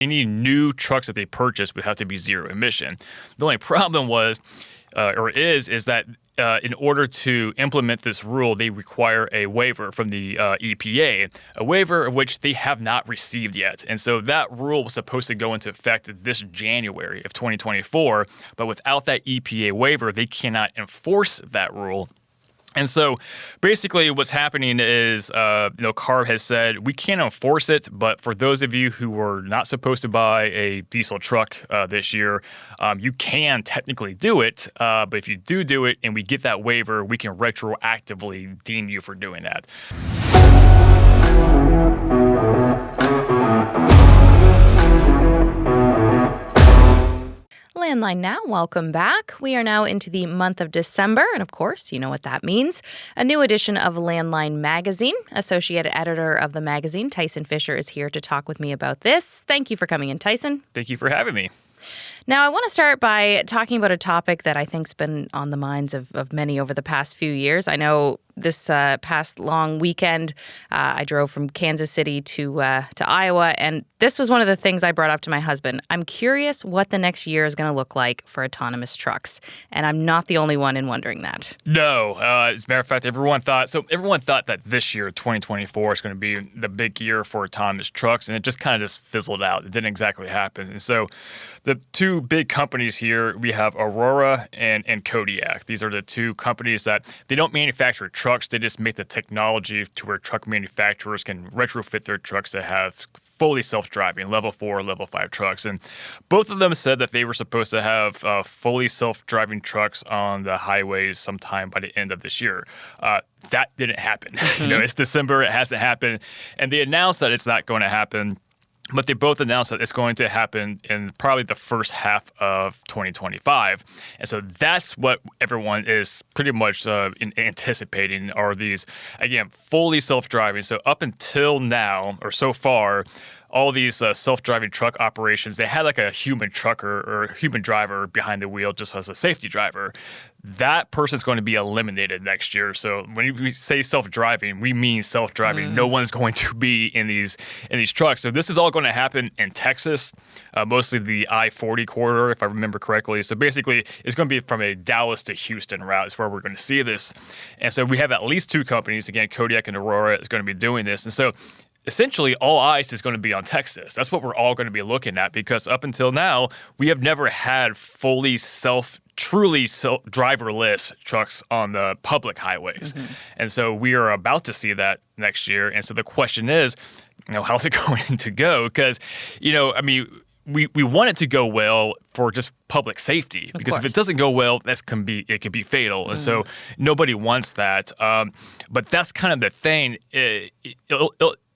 any new trucks that they purchase would have to be zero emission. The only problem was, is that in order to implement this rule, they require a waiver from the EPA, a waiver of which they have not received yet. And so that rule was supposed to go into effect this January of 2024. But without that EPA waiver, they cannot enforce that rule. And so basically what's happening is, CARB has said we can't enforce it, but for those of you who were not supposed to buy a diesel truck this year, you can technically do it. But if you do it and we get that waiver, we can retroactively deem you for doing that. Landline Now, welcome back. We are now into the month of December, and of course, you know what that means. A new edition of Landline Magazine. Associate editor of the magazine, Tyson Fisher, is here to talk with me about this. Thank you for coming in, Tyson. Thank you for having me. Now, I want to start by talking about a topic that I think's been on the minds of many over the past few years. I know this past long weekend, I drove from Kansas City to Iowa, and this was one of the things I brought up to my husband. I'm curious what the next year is going to look like for autonomous trucks, and I'm not the only one in wondering that. No, as a matter of fact, everyone thought that this year, 2024, is going to be the big year for autonomous trucks, and it just kind of fizzled out. It didn't exactly happen. And so the two big companies here, we have Aurora and Kodiak. These are the two companies that they don't manufacture trucks. They just make the technology to where truck manufacturers can retrofit their trucks to have fully self-driving, level 4, level 5 trucks. And both of them said that they were supposed to have fully self-driving trucks on the highways sometime by the end of this year. That didn't happen. Mm-hmm. It's December. It hasn't happened. And they announced that it's not going to happen. But they both announced that it's going to happen in probably the first half of 2025. And so that's what everyone is pretty much anticipating are these, again, fully self-driving. So up until now, or so far, all these self-driving truck operations, they had like a human trucker or a human driver behind the wheel just as a safety driver. That person's going to be eliminated next year. So when we say self-driving, we mean self-driving. No one's going to be in these trucks. So this is all going to happen in Texas, mostly the I-40 corridor, if I remember correctly. So basically, it's going to be from a Dallas to Houston route is where we're going to see this. And so we have at least two companies, again, Kodiak and Aurora, is going to be doing this. And so essentially, all eyes is going to be on Texas. That's what we're all going to be looking at because up until now, we have never had truly driverless trucks on the public highways. Mm-hmm. And so we are about to see that next year. And so the question is, how's it going to go? Because, we want it to go well for just public safety because if it doesn't go well, it can be fatal. And so nobody wants that. But that's kind of the thing.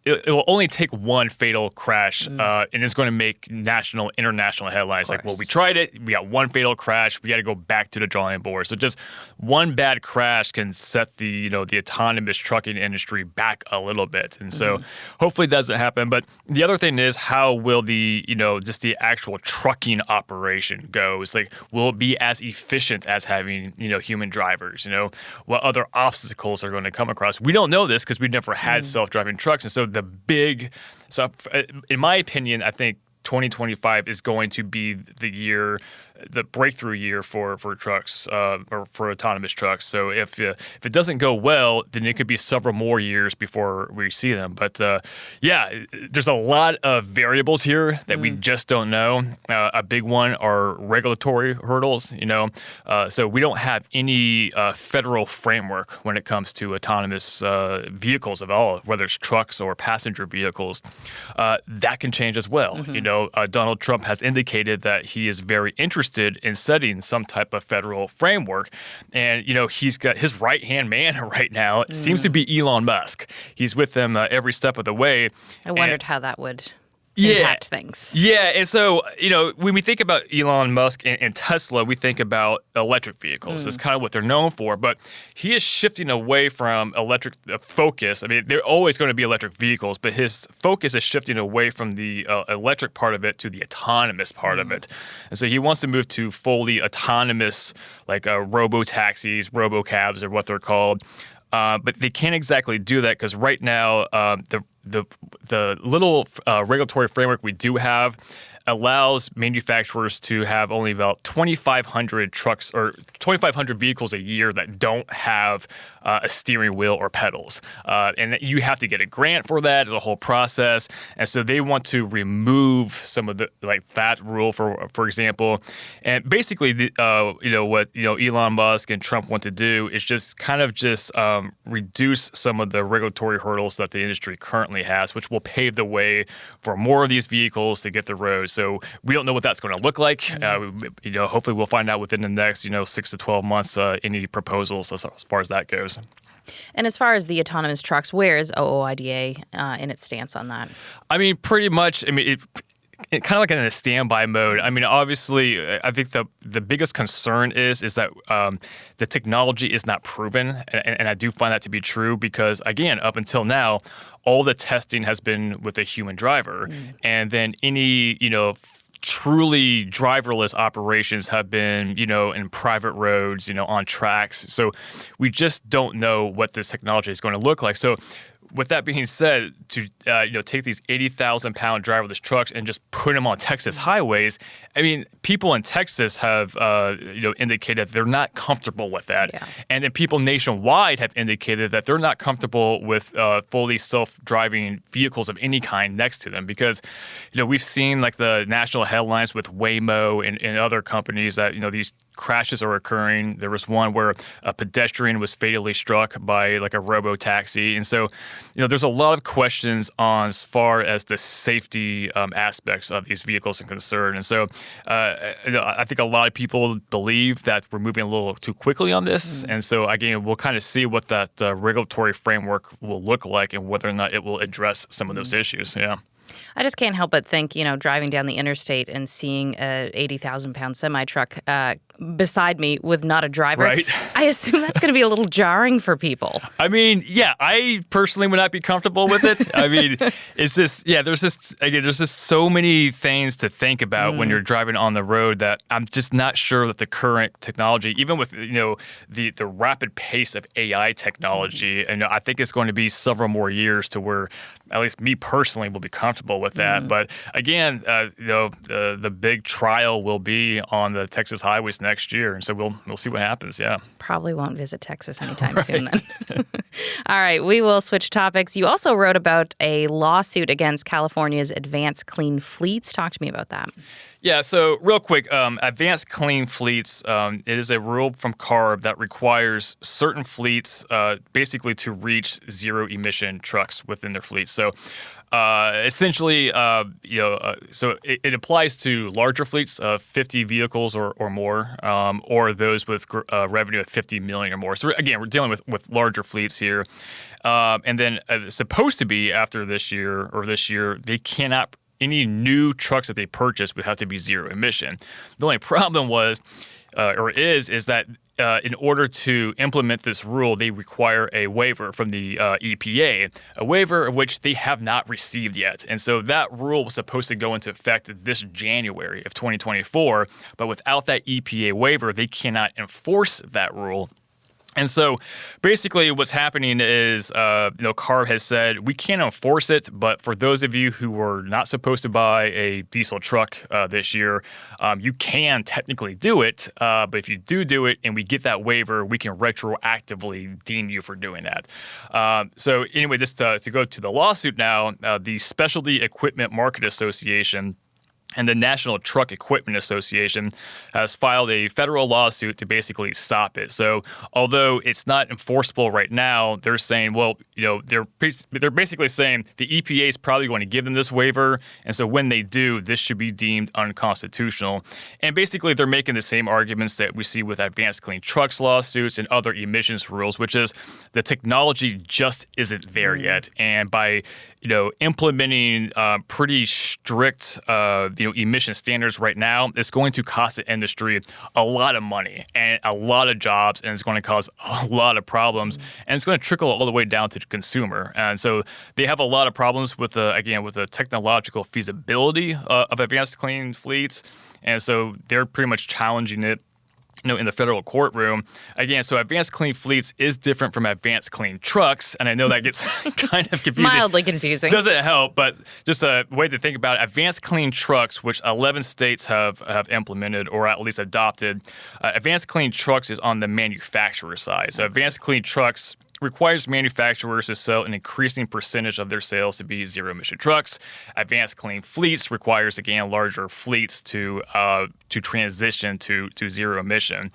It will only take one fatal crash, and it's going to make international headlines. Like, well, we tried it. We got one fatal crash. We got to go back to the drawing board. So just one bad crash can set the autonomous trucking industry back a little bit. And so hopefully it doesn't happen. But the other thing is, how will the actual trucking operation go? It's like, will it be as efficient as having, human drivers? What other obstacles are going to come across? We don't know this because we've never had self-driving trucks. And so in my opinion, I think 2025 is going to be the breakthrough year for trucks or for autonomous trucks. So if it doesn't go well, then it could be several more years before we see them. But there's a lot of variables here that we just don't know. A big one are regulatory hurdles. So we don't have any federal framework when it comes to autonomous vehicles at all, whether it's trucks or passenger vehicles. That can change as well. Donald Trump has indicated that he is very interested in setting some type of federal framework. And, he's got his right-hand man right now. It seems to be Elon Musk. He's with them every step of the way. I wondered how that would impact things. Yeah, and so, when we think about Elon Musk and Tesla, we think about electric vehicles. That's kind of what they're known for. But he is shifting away from electric focus. I mean, they're always going to be electric vehicles, but his focus is shifting away from the electric part of it to the autonomous part of it. And so he wants to move to fully autonomous, like robo-taxis, robo-cabs, or what they're called. But they can't exactly do that because right now the little regulatory framework we do have allows manufacturers to have only about 2,500 trucks or 2,500 vehicles a year that don't have a steering wheel or pedals. And you have to get a grant for that. It's a whole process. And so they want to remove some of the that rule, for example. And basically, what Elon Musk and Trump want to do is just kind of reduce some of the regulatory hurdles that the industry currently has, which will pave the way for more of these vehicles to get the road. So we don't know what that's going to look like. Hopefully we'll find out within the next 6 to 12 months any proposals as far as that goes. And as far as the autonomous trucks, where is OOIDA in its stance on that? I mean, pretty much. I mean, it kind of like in a standby mode. I mean, obviously, I think the biggest concern is that the technology is not proven, and I do find that to be true because, again, up until now, all the testing has been with a human driver, and then any truly driverless operations have been, in private roads, on tracks. So we just don't know what this technology is going to look like. So with that being said, to take these 80,000-pound driverless trucks and just put them on Texas highways, I mean, people in Texas have indicated they're not comfortable with that, and then people nationwide have indicated that they're not comfortable with fully self-driving vehicles of any kind next to them because, we've seen like the national headlines with Waymo and other companies that these crashes are occurring. There was one where a pedestrian was fatally struck by like a robo-taxi. And so, there's a lot of questions on as far as the safety aspects of these vehicles are concerned. And so I think a lot of people believe that we're moving a little too quickly on this. And so, again, we'll kind of see what that regulatory framework will look like and whether or not it will address some of those issues. Yeah. I just can't help but think, driving down the interstate and seeing a 80,000-pound semi-truck beside me with not a driver, right. I assume that's going to be a little jarring for people. I mean, yeah, I personally would not be comfortable with it. I mean, it's just, there's just so many things to think about when you're driving on the road that I'm just not sure that the current technology, even with, the rapid pace of AI technology, and I think it's going to be several more years to where at least me personally will be comfortable with that. But again, the big trial will be on the Texas highways next year, and so we'll see what happens. Yeah, probably won't visit Texas anytime soon. Then, all right, we will switch topics. You also wrote about a lawsuit against California's Advanced Clean Fleets. Talk to me about that. Yeah, so real quick, Advanced Clean Fleets, it is a rule from CARB that requires certain fleets basically to reach zero-emission trucks within their fleets. So essentially, so it applies to larger fleets of 50 vehicles or more, or those with revenue of 50 million or more. So again, we're dealing with larger fleets here. And then it's supposed to be after this year, they cannot any new trucks that they purchase would have to be zero emission. The only problem was, is that in order to implement this rule, they require a waiver from the EPA, a waiver of which they have not received yet. And so that rule was supposed to go into effect this January of 2024, but without that EPA waiver, they cannot enforce that rule. And so basically what's happening is, CARB has said we can't enforce it, but for those of you who were not supposed to buy a diesel truck this year, you can technically do it. But if you do it and we get that waiver, we can retroactively deem you for doing that. So anyway, just to go to the lawsuit now, the Specialty Equipment Market Association and the National Truck Equipment Association has filed a federal lawsuit to basically stop it. So although it's not enforceable right now, they're saying, well, they're basically saying the EPA is probably going to give them this waiver. And so when they do, this should be deemed unconstitutional. And basically they're making the same arguments that we see with advanced clean trucks lawsuits and other emissions rules, which is the technology just isn't there yet. And by implementing pretty strict, emission standards right now, it's going to cost the industry a lot of money and a lot of jobs, and it's going to cause a lot of problems, and it's going to trickle all the way down to the consumer. And so they have a lot of problems with the technological feasibility of advanced clean fleets, and so they're pretty much challenging it. in the federal courtroom. Again, so advanced clean fleets is different from advanced clean trucks, and I know that gets kind of confusing. Mildly confusing. Doesn't help, but just a way to think about it. Advanced clean trucks, which 11 states have implemented or at least adopted. Advanced clean trucks is on the manufacturer side. So advanced clean trucks requires manufacturers to sell an increasing percentage of their sales to be zero-emission trucks. Advanced clean fleets requires, again, larger fleets to transition to zero emission.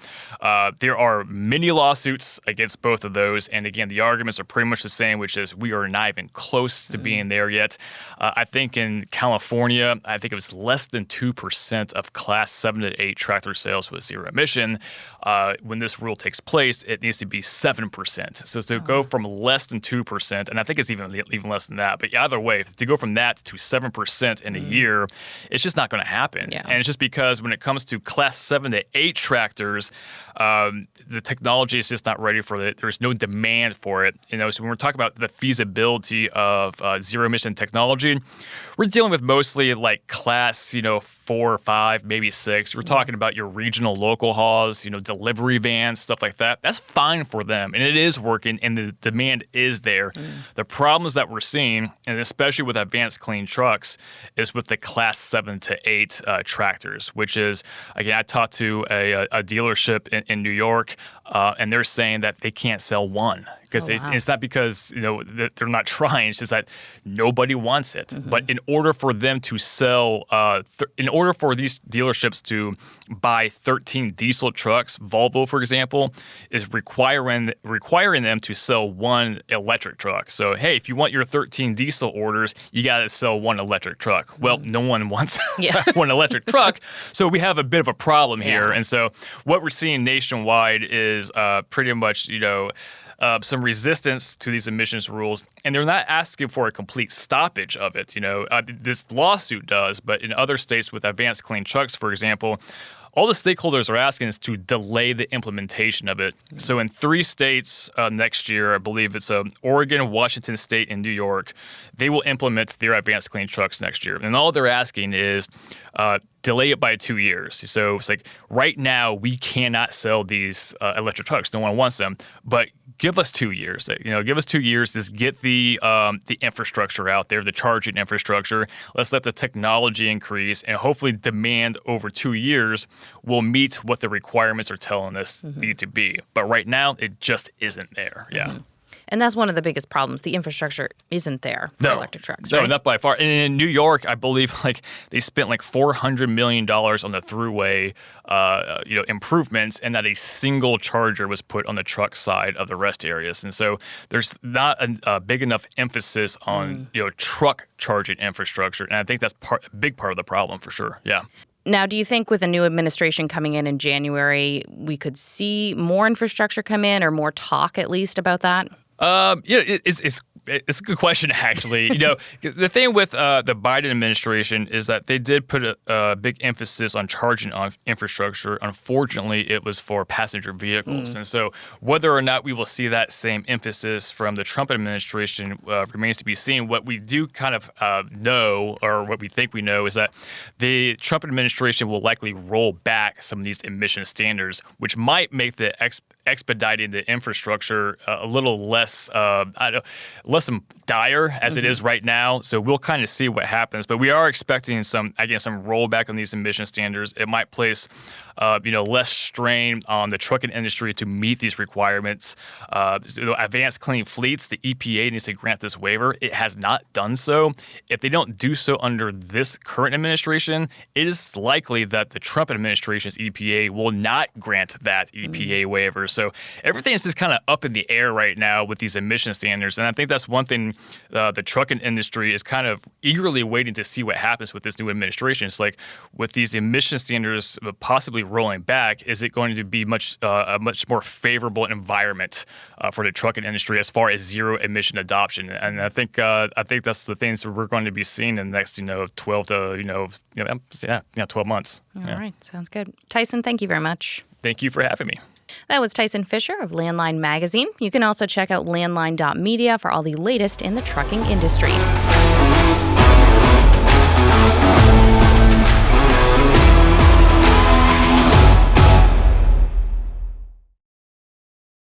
There are many lawsuits against both of those, and again, the arguments are pretty much the same, which is we are not even close to being there yet. I think in California, I think it was less than 2% of Class 7 to 8 tractor sales with zero emission. When this rule takes place, it needs to be 7%. So to go from less than 2%, and I think it's even less than that, but either way, to go from that to 7% in a year, it's just not going to happen. Yeah. And it's just because when it comes to Class 7 to 8 tractors, the technology is just not ready for it. There's no demand for it. So when we're talking about the feasibility of zero emission technology, we're dealing with mostly like Class 4 or 5, maybe 6. We're talking about your regional local hauls, delivery vans, stuff like that. That's fine for them, and it is working, and the demand is there. The problems that we're seeing, and especially with advanced clean trucks, is with the Class 7 to 8 tractors, which is, again, I talked to a dealership in New York, and they're saying that they can't sell one. Because it's not because that they're not trying. It's just that nobody wants it. But in order for them to sell, in order for these dealerships to buy 13 diesel trucks, Volvo, for example, is requiring them to sell one electric truck. So hey, if you want your 13 diesel orders, you got to sell one electric truck. Well, no one wants one electric truck, so we have a bit of a problem here. And so what we're seeing nationwide is pretty much some resistance to these emissions rules, and they're not asking for a complete stoppage of it. This lawsuit does, but in other states with advanced clean trucks, for example, all the stakeholders are asking is to delay the implementation of it. So in 3 states next year, I believe it's Oregon, Washington State, and New York, they will implement their advanced clean trucks next year. And all they're asking is delay it by 2 years. So it's like right now we cannot sell these electric trucks. No one wants them, but give us 2 years. Give us 2 years to get the infrastructure out there, the charging infrastructure. Let's let the technology increase, and hopefully demand over 2 years will meet what the requirements are telling us need to be. But right now, it just isn't there. Yeah. And that's one of the biggest problems. The infrastructure isn't there for electric trucks, right? No, not by far. And in New York, I believe they spent $400 million on the thruway improvements, and that a single charger was put on the truck side of the rest areas. And so there's not a big enough emphasis on truck charging infrastructure. And I think that's a big part of the problem for sure. Yeah. Now, do you think with a new administration coming in January, we could see more infrastructure come in, or more talk at least about that? It's a good question, actually. The thing with the Biden administration is that they did put a big emphasis on charging infrastructure. Unfortunately, it was for passenger vehicles. And so whether or not we will see that same emphasis from the Trump administration remains to be seen. What we do kind of know, or what we think we know, is that the Trump administration will likely roll back some of these emission standards, which might make the expediting the infrastructure a little less dire as it is right now. So we'll kind of see what happens. But we are expecting some rollback on these emission standards. It might place less strain on the trucking industry to meet these requirements. Advanced clean fleets, the EPA needs to grant this waiver. It has not done so. If they don't do so under this current administration, it is likely that the Trump administration's EPA will not grant that EPA waiver. So everything is just kind of up in the air right now with these emission standards. And I think that's one thing the trucking industry is kind of eagerly waiting to see what happens with this new administration. It's like with these emission standards possibly rolling back, is it going to be a much more favorable environment for the trucking industry as far as zero emission adoption? And I think that's the things that we're going to be seeing in the next 12 to 12 months. All right, sounds good. Tyson, thank you very much. Thank you for having me. That was Tyson Fisher of Landline Magazine. You can also check out landline.media for all the latest in the trucking industry.